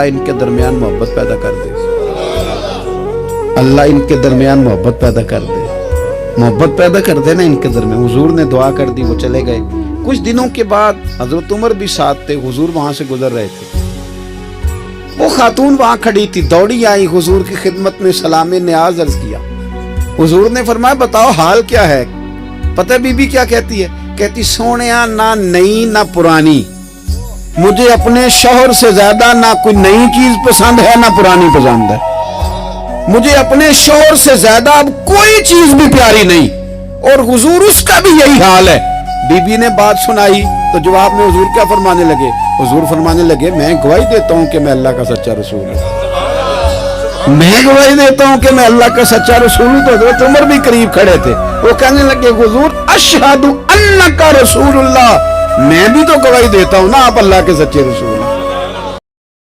इनके दरमियान मोहब्बत पैदा कर दे, अल्लाह इनके दरमियान मोहब्बत पैदा कर दे, मोहब्बत पैदा कर दे ना इनके दरमियान। हुजूर ने दुआ कर दी, वो चले गए। कुछ दिनों के बाद हजरत उमर भी साथ थे, हुजूर वहां से गुजर रहे थे। वो खातून वहां खड़ी थी, दौड़ी आई हुजूर की खिदमत में, सलामे न्याज अर्ज किया। हुजूर ने फरमाया बताओ हाल क्या है। पता है बीबी क्या कहती है? कहती सोनिया ना नई ना पुरानी, मुझे अपने शौहर से ज्यादा ना कोई नई चीज पसंद है ना पुरानी पसंद है। मुझे अपने शौहर से ज्यादा अब कोई चीज भी प्यारी नहीं, और हुजूर उसका भी यही हाल है। बीबी ने बात सुनाई तो जवाब में हुजूर क्या फरमाने लगे? हुजूर फरमाने लगे मैं गवाही देता हूं कि मैं अल्लाह का सच्चा रसूल हूं। मैं गवाही देता हूं कि मैं अल्लाह का सच्चा रसूल हूं। तो हजरत उमर भी करीब खड़े थे, वो कहने लगे हुजूर अशहदु अन्नका रसूलुल्लाह, मैं भी तो गवाही देता हूं ना आप अल्लाह के सच्चे रसूल हैं।